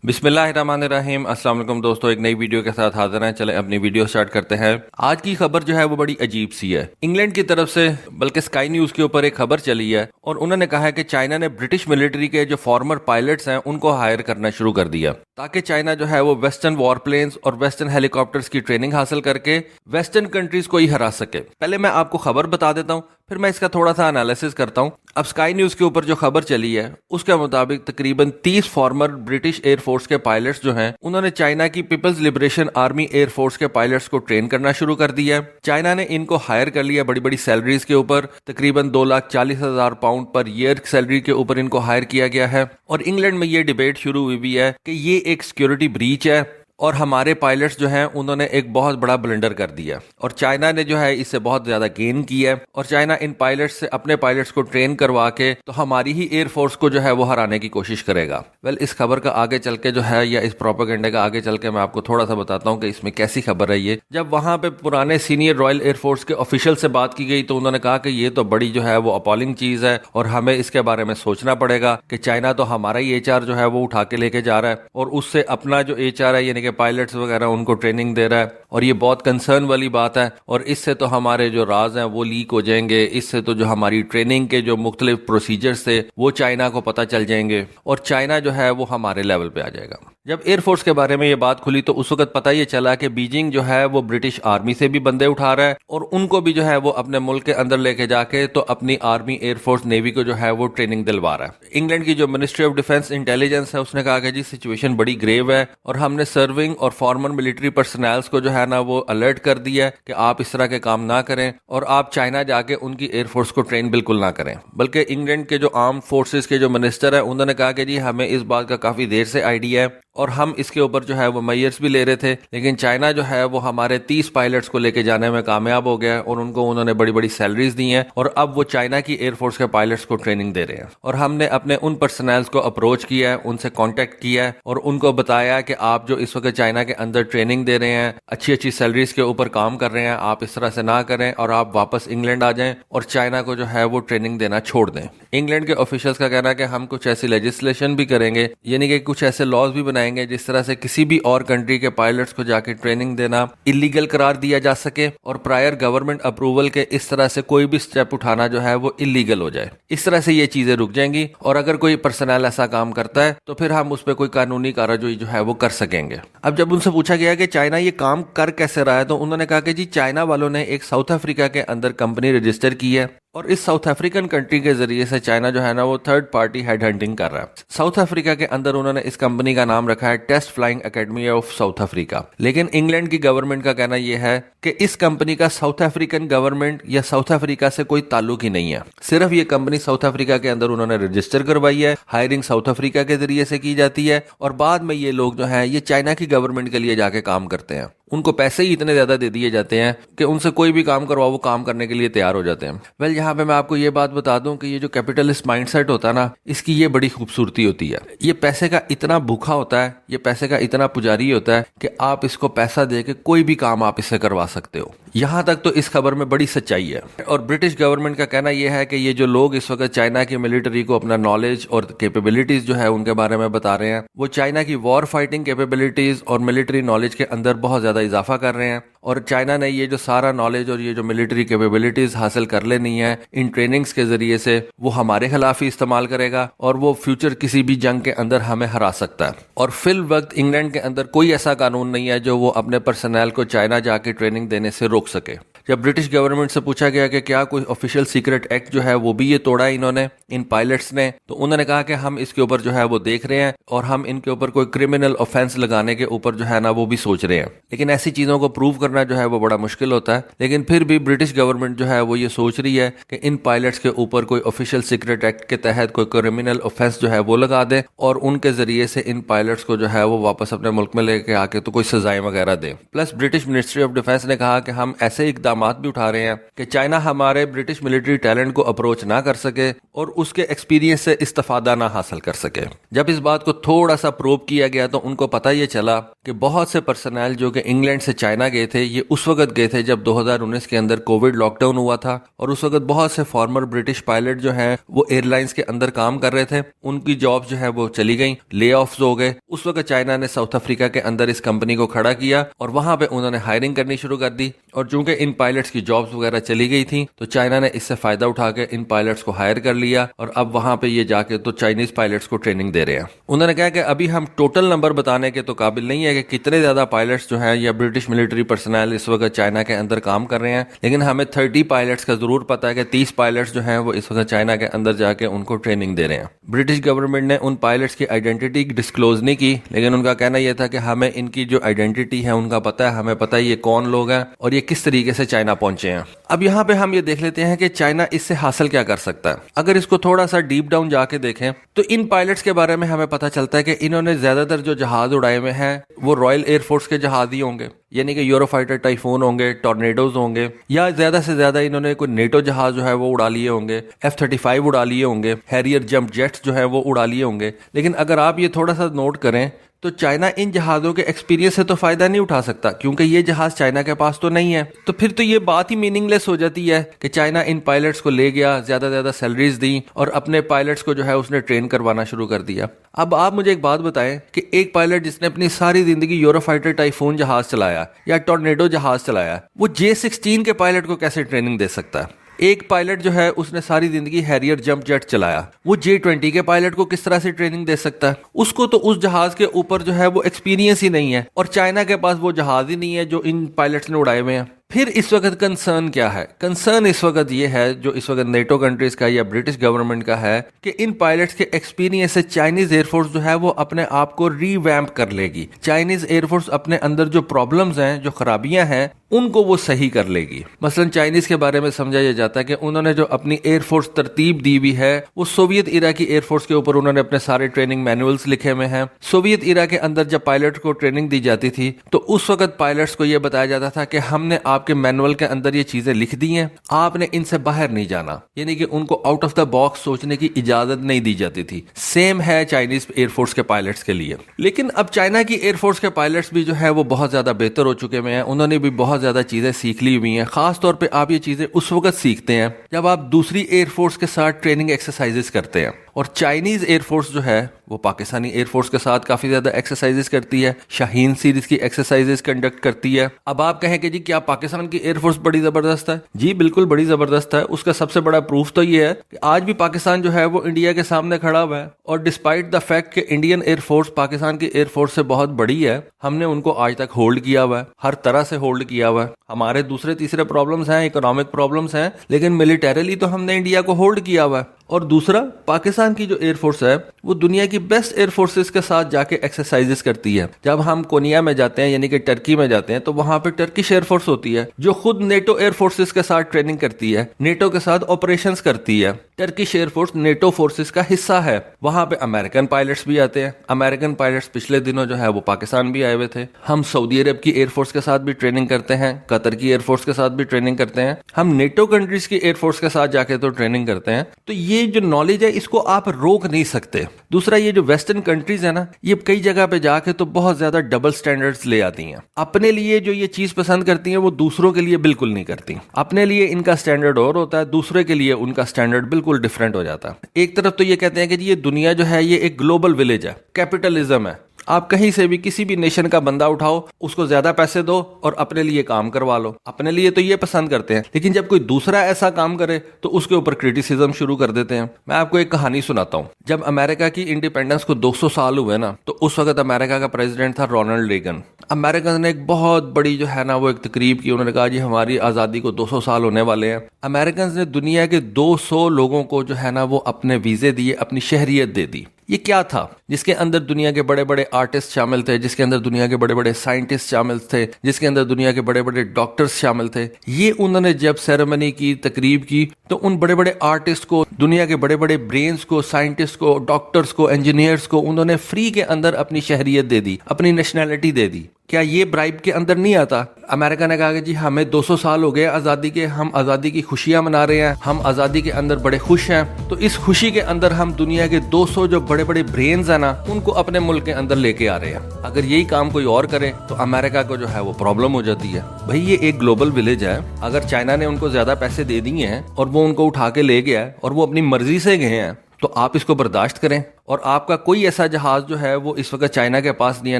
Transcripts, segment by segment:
बिस्मिल्लाहिर्रहमानिर्रहीम। अस्सलाम वालेकुम दोस्तों, एक नई वीडियो के साथ हाजिर हैं। चलें अपनी वीडियो स्टार्ट करते हैं। आज की खबर जो है वो बड़ी अजीब सी है। इंग्लैंड की तरफ से बल्कि स्काई न्यूज के ऊपर एक खबर चली है और उन्होंने कहा है कि चाइना ने ब्रिटिश मिलिट्री के जो फॉर्मर पायलट्स हैं उनको हायर करना शुरू कर दिया ताकि चाइना जो है वो वेस्टर्न वॉर प्लेन्स और वेस्टर्न हेलीकॉप्टर्स की ट्रेनिंग हासिल करके वेस्टर्न कंट्रीज को ही हरा सके। पहले मैं आपको खबर बता देता हूँ, फिर मैं इसका थोड़ा सा एनालिसिस करता हूँ। अब स्काई न्यूज के ऊपर जो खबर चली है उसके मुताबिक तकरीबन 30 फॉर्मर ब्रिटिश एयरफोर्स के पायलट्स जो हैं उन्होंने चाइना की पीपल्स लिबरेशन आर्मी एयरफोर्स के पायलट्स को ट्रेन करना शुरू कर दिया है। चाइना ने इनको हायर कर लिया बड़ी बड़ी सैलरीज के ऊपर, तकरीबन 2,40,000 पाउंड पर ईयर सैलरी के ऊपर इनको हायर किया गया है। और इंग्लैंड में ये डिबेट शुरू हुई भी है कि ये एक सिक्योरिटी ब्रीच है और हमारे पायलट्स जो हैं उन्होंने एक बहुत बड़ा ब्लंडर कर दिया और चाइना ने जो है इससे बहुत ज्यादा गेन किया है और चाइना इन पायलट्स से अपने पायलट्स को ट्रेन करवा के तो हमारी ही एयरफोर्स को जो है वो हराने की कोशिश करेगा। इस खबर का आगे चल के जो है या इस प्रोपेगेंडे का आगे चल के मैं आपको थोड़ा सा बताता हूँ कि इसमें कैसी खबर है। ये जब वहां पे पुराने सीनियर रॉयल एयरफोर्स के ऑफिशियल से बात की गई तो उन्होंने कहा कि ये तो बड़ी जो है वो अपॉलिंग चीज है और हमें इसके बारे में सोचना पड़ेगा कि चाइना तो हमारा ही एचआर जो है वो उठा के लेके जा रहा है और उससे अपना जो एचआर है यानी कि पायलट्स वगैरह उनको ट्रेनिंग दे रहा है और ये बहुत कंसर्न वाली बात है और इससे तो हमारे जो राज हैं वो लीक हो जाएंगे। इससे तो जो हमारी ट्रेनिंग के जो मुख्तलिफ प्रोसीजर्स थे वो चाइना को पता चल जाएंगे और चाइना जो है वो हमारे लेवल पे आ जाएगा। जब एयरफोर्स के बारे में ये बात खुली तो उस वक्त पता ये चला कि बीजिंग जो है वो ब्रिटिश आर्मी से भी बंदे उठा रहा है और उनको भी जो है वो अपने मुल्क के अंदर लेके जाके तो अपनी आर्मी एयरफोर्स नेवी को जो है वो ट्रेनिंग दिलवा रहा है। इंग्लैंड की जो मिनिस्ट्री ऑफ डिफेंस इंटेलिजेंस है उसने कहा कि जी सिचुएशन बड़ी ग्रेव है और हमने सर्विंग और फॉर्मर मिलिट्री पर्सनल्स को जो है ना वो अलर्ट कर दिया है कि आप इस तरह के काम ना करें और आप चाइना जाके उनकी एयरफोर्स को ट्रेन बिल्कुल ना करें। बल्कि इंग्लैंड के जो आर्म फोर्सेस के जो मिनिस्टर है उन्होंने कहा कि जी हमें इस बात का काफी देर से आइडिया है और हम इसके ऊपर जो है वो मेजर्स भी ले रहे थे, लेकिन चाइना जो है वो हमारे 30 पायलट्स को लेके जाने में कामयाब हो गया और उनको उन्होंने बड़ी बड़ी सैलरीज दी हैं और अब वो चाइना की एयरफोर्स के पायलट्स को ट्रेनिंग दे रहे हैं। और हमने अपने उन पर्सनल्स को अप्रोच किया है, उनसे कांटेक्ट किया है और उनको बताया कि आप जो इस वक्त चाइना के अंदर ट्रेनिंग दे रहे हैं, अच्छी अच्छी सैलरीज के ऊपर काम कर रहे हैं, आप इस तरह से ना करें और आप वापस इंग्लैंड आ जाएं और चाइना को जो है वो ट्रेनिंग देना छोड़ दें। इंग्लैंड के ऑफिशियल्स का कहना है कि हम कुछ ऐसी लेजिस्लेशन भी करेंगे, यानी कि कुछ ऐसे लॉज भी बनाएंगे जिस तरह से किसी भी और कंट्री के पायलट्स को जाके ट्रेनिंग देना इलीगल करार दिया जा सके और प्रायर गवर्नमेंट अप्रूवल के इस तरह से कोई भी स्टेप उठाना जो है वो इलीगल हो जाए। इस तरह से ये चीजें रुक जाएंगी और अगर कोई पर्सनल ऐसा काम करता है तो फिर हम उस पर कोई कानूनी कार्रवाई जो है वो कर सकेंगे। अब जब उनसे पूछा गया कि चाइना ये काम कर कैसे रहा है तो उन्होंने कहा कि जी चाइना वालों ने एक साउथ अफ्रीका के अंदर कंपनी रजिस्टर की है और इस साउथ अफ्रीकन कंट्री के जरिए से चाइना जो है ना वो थर्ड पार्टी हेड हंटिंग कर रहा है। साउथ अफ्रीका के अंदर उन्होंने इस कंपनी का नाम रखा है test flying academy of South Africa. लेकिन इंग्लैंड की गवर्नमेंट का कहना यह है कि इस कंपनी का साउथ अफ्रीकन गवर्नमेंट या साउथ अफ्रीका से कोई ताल्लुक ही नहीं है। सिर्फ ये कंपनी साउथ अफ्रीका के अंदर उन्होंने रजिस्टर करवाई है, हायरिंग साउथ अफ्रीका के जरिए से की जाती है और बाद में ये लोग जो है ये चाइना की गवर्नमेंट के लिए जाके काम करते हैं। उनको पैसे ही इतने ज्यादा दे दिए जाते हैं कि उनसे कोई भी काम करवाओ वो काम करने के लिए तैयार हो जाते हैं। यहाँ पे मैं आपको ये बात बता दूं कि ये जो कैपिटलिस्ट माइंडसेट होता है ना, इसकी ये बड़ी खूबसूरती होती है। ये पैसे का इतना भूखा होता है, ये पैसे का इतना पुजारी होता है कि आप इसको पैसा दे के कोई भी काम आप इससे करवा सकते हो। यहाँ तक तो इस खबर में बड़ी सच्चाई है और ब्रिटिश गवर्नमेंट का कहना यह है कि ये जो लोग इस वक्त चाइना की मिलिट्री को अपना नॉलेज और कैपेबिलिटीज जो है उनके बारे में बता रहे हैं, वो चाइना की वॉर फाइटिंग कैपेबिलिटीज और मिलिट्री नॉलेज के अंदर बहुत ज्यादा इजाफा कर रहे हैं और चाइना ने ये जो सारा नॉलेज और ये जो मिलिट्री कैपेबिलिटीज हासिल कर लेनी है इन ट्रेनिंग्स के जरिए से वो हमारे खिलाफ ही इस्तेमाल करेगा और वो फ्यूचर किसी भी जंग के अंदर हमें हरा सकता है। और फिल वक्त इंग्लैंड के अंदर कोई ऐसा कानून नहीं है जो वो अपने पर्सनल को चाइना जाके ट्रेनिंग देने से रोक सके। जब ब्रिटिश गवर्नमेंट से पूछा गया कि क्या कोई ऑफिशियल सीक्रेट एक्ट जो है वो भी ये तोड़ा इन्होंने इन पायलट्स ने, तो उन्होंने कहा कि हम इसके ऊपर जो है वो देख रहे हैं और हम इनके ऊपर कोई क्रिमिनल ऑफेंस लगाने के ऊपर जो है ना वो भी सोच रहे हैं। लेकिन ऐसी चीजों को प्रूव करना जो है वो बड़ा मुश्किल होता है। लेकिन फिर भी ब्रिटिश गवर्नमेंट जो है वो ये सोच रही है कि इन पायलट्स के ऊपर कोई ऑफिशियल सीक्रेट एक्ट के तहत कोई क्रिमिनल ऑफेंस जो है वो लगा दे और उनके जरिए से इन पायलट्स को जो है वो वापस अपने मुल्क में लेके आके तो कोई सजाएं वगैरह दे। Plus British ministry of defence ने कहा कि हम ऐसे इकदाम इल्जामात भी उठा रहे हैं कि चाइना हमारे ब्रिटिश मिलिट्री टैलेंट को अप्रोच ना कर सके और उसके एक्सपीरियंस से इस्तेफादा ना हासिल कर सके। जब इस बात को थोड़ा सा प्रोब किया गया तो उनको पता ये चला कि बहुत से पर्सनल जो कि इंग्लैंड से चाइना गए थे, ये उस वक्त गए थे जब 2019 के अंदर कोविड लॉकडाउन हुआ था, और उस वक्त बहुत से फॉर्मर ब्रिटिश पायलट जो हैं वो एयरलाइंस के अंदर काम कर रहे थे, उनकी जॉब जो है वो चली गई, ले ऑफ्स हो गए। उस वक्त चाइना ने साउथ अफ्रीका के अंदर इस कंपनी को खड़ा किया और वहां पे उन्होंने हायरिंग करनी शुरू कर दी, और चूंकि इन पायलट्स की जॉब्स वगैरह चली गई थी तो चाइना ने इससे फायदा उठा के इन पायलट्स को हायर कर लिया, और अब वहां पे ये जाके तो चाइनीज पायलट्स को ट्रेनिंग दे रहे हैं। उन्होंने कहा कि अभी हम टोटल नंबर बताने के तो काबिल नहीं है कि कितने ज्यादा पायलट्स जो हैं या ब्रिटिश मिलिट्री पर्सनल इस वक्त चाइना के अंदर काम कर रहे हैं, लेकिन हमें 30 पायलट्स का जरूर पता है कि 30 पायलट्स जो हैं वो इस वक्त चाइना के अंदर जाके उनको ट्रेनिंग दे रहे हैं। ब्रिटिश गवर्नमेंट ने उन पायलट्स की आइडेंटिटी डिस्क्लोज नहीं की, लेकिन उनका कहना यह था कि हमें इनकी जो आइडेंटिटी है उनका पता है, हमें पता है ये कौन लोग हैं और ये किस तरीके से चाइना पहुंचे हैं। अब यहाँ पे हम ये देख लेते हैं कि चाइना इससे हासिल क्या कर सकता है। अगर इसको थोड़ा सा डीप डाउन जाके देखें तो इन पायलट्स के बारे में हमें पता चलता है कि इन्होंने ज्यादातर जो जहाज उड़ाए हुए हैं वो रॉयल एयरफोर्स के जहाज ही होंगे, यानी कि यूरोफाइटर टाइफून होंगे, टॉर्नेडोज होंगे, या ज्यादा से ज्यादा इन्होंने कोई नेटो जहाज जो है वो उड़ा लिए होंगे, F-35 उड़ा लिए होंगे, हैरियर जंप जेट्स जो है वो उड़ा लिए होंगे। लेकिन अगर आप ये थोड़ा सा नोट करें तो चाइना इन जहाज़ों के एक्सपीरियंस से तो फायदा नहीं उठा सकता, क्योंकि ये जहाज चाइना के पास तो नहीं है। तो फिर तो ये बात ही मीनिंगलेस हो जाती है कि चाइना इन पायलट्स को ले गया, ज्यादा सैलरीज दी और अपने पायलट्स को जो है उसने ट्रेन करवाना शुरू कर दिया। अब आप मुझे एक बात बताएं कि एक पायलट जिसने अपनी सारी जिंदगी यूरोफाइटर टाइफून जहाज चलाया या टॉर्नेडो जहाज चलाया, वो J-16 के पायलट को कैसे ट्रेनिंग दे सकता है? एक पायलट जो है उसने सारी जिंदगी हैरियर जंप जेट चलाया, वो J-20 के पायलट को किस तरह से ट्रेनिंग दे सकता है? उसको तो उस जहाज के ऊपर जो है वो एक्सपीरियंस ही नहीं है, और चाइना के पास वो जहाज ही नहीं है जो इन पायलट्स ने उड़ाए हुए हैं। फिर इस वक्त कंसर्न क्या है? कंसर्न इस वक्त ये है, जो इस वक्त नेटो कंट्रीज का या ब्रिटिश गवर्नमेंट का है, कि इन पायलट्स के एक्सपीरियंस से चाइनीज एयरफोर्स जो है वो अपने आप को रीवैम्प कर लेगी। चाइनीज एयरफोर्स अपने अंदर जो प्रॉब्लम्स हैं, जो खराबियां हैं, उनको वो सही कर लेगी। मसलन चाइनीज के बारे में समझा यह जाता है कि उन्होंने जो अपनी एयरफोर्स तरतीब दी हुई है वो सोवियत इरा की एयरफोर्स के ऊपर उन्होंने अपने सारे ट्रेनिंग मैनुअल्स लिखे हुए हैं। सोवियत इरा के अंदर जब पायलट को ट्रेनिंग दी जाती थी तो उस वक्त पायलट्स को यह बताया जाता था कि हमने आपके मैनुअल के अंदर ये चीजें लिख दी हैं, आपने इनसे बाहर नहीं जाना, यानी कि उनको आउट ऑफ द बॉक्स सोचने की इजाजत नहीं दी जाती थी। सेम है चाइनीज एयरफोर्स के पायलट्स के लिए। लेकिन अब चाइना की एयरफोर्स के पायलट्स भी जो है वो बहुत ज्यादा बेहतर हो चुके हैं, उन्होंने भी बहुत ज्यादा चीजें सीख ली हुई हैं। खास तौर पे आप ये चीजें उस वक्त सीखते हैं जब आप दूसरी एयरफोर्स के साथ ट्रेनिंग एक्सरसाइजेस करते हैं, और चाइनीज एयरफोर्स जो है वो पाकिस्तानी एयरफोर्स के साथ काफी ज्यादा एक्सरसाइजेस करती है, शाहीन सीरीज की एक्सरसाइजेस कंडक्ट करती है। अब आप कहें कि जी क्या पाकिस्तान की एयरफोर्स बड़ी जबरदस्त है? जी बिल्कुल बड़ी जबरदस्त है। उसका सबसे बड़ा प्रूफ तो ये है कि आज भी पाकिस्तान जो है वो इंडिया के सामने खड़ा हुआ है, और डिस्पाइट द फैक्ट कि इंडियन एयरफोर्स पाकिस्तान की एयरफोर्स से बहुत बड़ी है, हमने उनको आज तक होल्ड किया हुआ है, हर तरह से होल्ड किया हुआ है। हमारे दूसरे तीसरे प्रॉब्लम्स हैं, इकोनॉमिक प्रॉब्लम्स हैं, लेकिन मिलिटरीली तो हमने इंडिया को होल्ड किया हुआ है। और दूसरा, पाकिस्तान की जो एयरफोर्स है वो दुनिया की बेस्ट एयरफोर्सेस के साथ जाके एक्सरसाइजेस करती है। जब हम कोनिया में जाते हैं, यानी कि टर्की में जाते हैं, तो वहां पे टर्किश एयरफोर्स होती है जो खुद नेटो एयरफोर्सेस के साथ ट्रेनिंग करती है, नेटो के साथ ऑपरेशंस करती है। टर्किश एयरफोर्स नेटो फोर्सेस का हिस्सा है। वहां पे अमेरिकन पायलट्स भी आते हैं। अमेरिकन पायलट्स पिछले दिनों जो है वो पाकिस्तान भी आए हुए थे। हम सऊदी अरब की एयरफोर्स के साथ भी ट्रेनिंग करते हैं, कतर की एयरफोर्स के साथ भी ट्रेनिंग करते हैं, हम नेटो कंट्रीज की एयरफोर्स के साथ जाके तो ट्रेनिंग करते हैं। तो ये जो नॉलेज है इसको आप रोक नहीं सकते। दूसरा, ये जो वेस्टर्न कंट्रीज है ना, ये कई जगह पे जाके तो बहुत ज्यादा डबल स्टैंडर्ड्स ले आती हैं। अपने लिए जो ये चीज पसंद करती हैं वो दूसरों के लिए बिल्कुल नहीं करती। अपने लिए इनका स्टैंडर्ड और होता है, दूसरे के लिए उनका स्टैंडर्ड बिल्कुल डिफरेंट हो जाता है। एक तरफ तो ये कहते हैं कि ये दुनिया जो है ये एक ग्लोबल विलेज है, कैपिटलिज्म है, आप कहीं से भी किसी भी नेशन का बंदा उठाओ, उसको ज्यादा पैसे दो और अपने लिए काम करवा लो। अपने लिए तो ये पसंद करते हैं, लेकिन जब कोई दूसरा ऐसा काम करे तो उसके ऊपर क्रिटिसिज्म शुरू कर देते हैं। मैं आपको एक कहानी सुनाता हूँ। जब अमेरिका की इंडिपेंडेंस को 200 साल हुए ना, तो उस वक्त अमेरिका का प्रेसिडेंट था रोनाल्ड रेगन। अमेरिकन ने एक बहुत बड़ी जो है ना वो एक तकरीब की। उन्होंने कहा जी हमारी आजादी को 200 साल होने वाले हैं। अमेरिकन ने दुनिया के 200 लोगों को जो है ना वो अपने वीजे दिए, अपनी शहरियत दे दी। ये क्या था? जिसके अंदर दुनिया के बड़े बड़े आर्टिस्ट शामिल थे, जिसके अंदर दुनिया के बड़े बड़े साइंटिस्ट शामिल थे, जिसके अंदर दुनिया के बड़े बड़े डॉक्टर्स शामिल थे। ये उन्होंने जब सेरेमनी की, तकरीब की, तो उन बड़े बड़े आर्टिस्ट को, दुनिया के बड़े बड़े ब्रेन्स को, साइंटिस्ट को, डॉक्टर्स को, इंजीनियर्स को उन्होंने फ्री के अंदर अपनी शहरियत दे दी, अपनी नेशनैलिटी दे दी। क्या ये ब्राइब के अंदर नहीं आता? अमेरिका ने कहा कि जी हमें 200 साल हो गए आज़ादी के, हम आज़ादी की खुशियां मना रहे हैं, हम आज़ादी के अंदर बड़े खुश हैं, तो इस खुशी के अंदर हम दुनिया के 200 जो बड़े बड़े ब्रेन्स हैं ना, उनको अपने मुल्क के अंदर लेके आ रहे हैं। अगर यही काम कोई और करे तो अमेरिका को जो है वो प्रॉब्लम हो जाती है। भाई ये एक ग्लोबल विलेज है, अगर चाइना ने उनको ज्यादा पैसे दे दिए हैं और वो उनको उठा के ले गया है और वो अपनी मर्जी से गए हैं, तो आप इसको बर्दाश्त करें। और आपका कोई ऐसा जहाज जो है वो इस वक्त चाइना के पास नहीं है,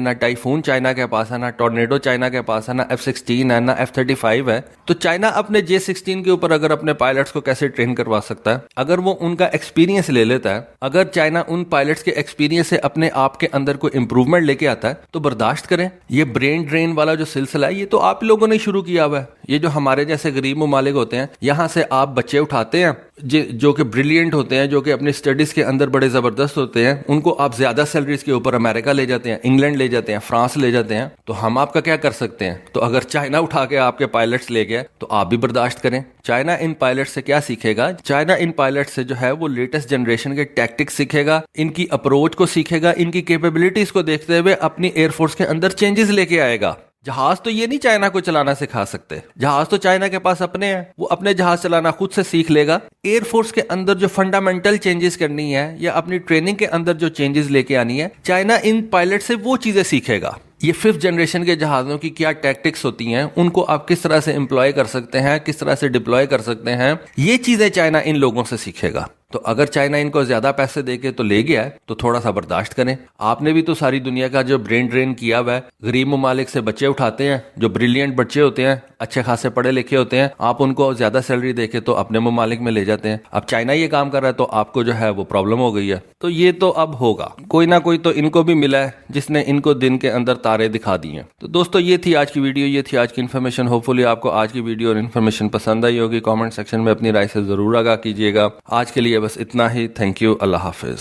ना टाइफून चाइना के पास है, ना टॉर्नेडो चाइना के पास है, ना F-16 है, ना F-35 है, तो चाइना अपने J-16 के ऊपर अगर अपने पायलट्स को कैसे ट्रेन करवा सकता है? अगर वो उनका एक्सपीरियंस ले लेता है, अगर चाइना उन पायलट्स के एक्सपीरियंस से अपने आप के अंदर कोई इंप्रूवमेंट लेके आता है, तो बर्दाश्त करें। ये ब्रेन ड्रेन वाला जो सिलसिला है, ये तो आप लोगों ने शुरू किया हुआ है। ये जो हमारे जैसे गरीब ममालिक होते हैं, यहाँ से आप बच्चे उठाते हैं जो कि ब्रिलियंट होते हैं, जो कि अपनी स्टडीज के अंदर बड़े जबरदस्त होते हैं, उनको आप ज्यादा सैलरीज के ऊपर अमेरिका ले जाते हैं, इंग्लैंड ले जाते हैं, फ्रांस ले जाते हैं, तो हम आपका क्या कर सकते हैं? तो अगर चाइना उठा के आपके पायलट्स ले गया तो आप भी बर्दाश्त करें। चाइना इन पायलट्स से क्या सीखेगा? चाइना इन पायलट्स से जो है वो लेटेस्ट जनरेशन के टैक्टिक्स सीखेगा, इनकी अप्रोच को सीखेगा, इनकी कैपेबिलिटीज को देखते हुए अपनी एयरफोर्स के अंदर चेंजेस लेके आएगा। जहाज तो ये नहीं चाइना को चलाना सिखा सकते, जहाज तो चाइना के पास अपने हैं, वो अपने जहाज चलाना खुद से सीख लेगा। एयरफोर्स के अंदर जो फंडामेंटल चेंजेस करनी है या अपनी ट्रेनिंग के अंदर जो चेंजेस लेके आनी है, चाइना इन पायलट से वो चीजें सीखेगा। ये 5th जनरेशन के जहाज़ों की क्या टैक्टिक्स होती हैं, उनको आप किस तरह से एम्प्लॉय कर सकते हैं, किस तरह से डिप्लॉय कर सकते हैं, ये चीजें चाइना इन लोगों से सीखेगा। तो अगर चाइना इनको ज्यादा पैसे देके तो ले गया है, तो थोड़ा सा बर्दाश्त करें। आपने भी तो सारी दुनिया का जो ब्रेन ड्रेन किया हुआ है, गरीब ममालिक से बच्चे उठाते हैं, जो ब्रिलियंट बच्चे होते हैं, अच्छे खासे पढ़े लिखे होते हैं, आप उनको ज्यादा सैलरी देके तो अपने ममालिक में ले जाते हैं। अब चाइना ये काम कर रहा है तो आपको जो है वो प्रॉब्लम हो गई है। तो ये तो अब होगा, कोई ना कोई तो इनको भी मिला है जिसने इनको दिन के अंदर तारे दिखा दिए। तो दोस्तों ये थी आज की वीडियो, ये थी आज की इन्फॉर्मेशन। होपफुली आपको आज की वीडियो और इन्फॉर्मेशन पसंद आई होगी। कमेंट सेक्शन में अपनी राय से जरूर आगाह कीजिएगा। आज के लिए बस इतना ही। Thank you. Allah Hafiz.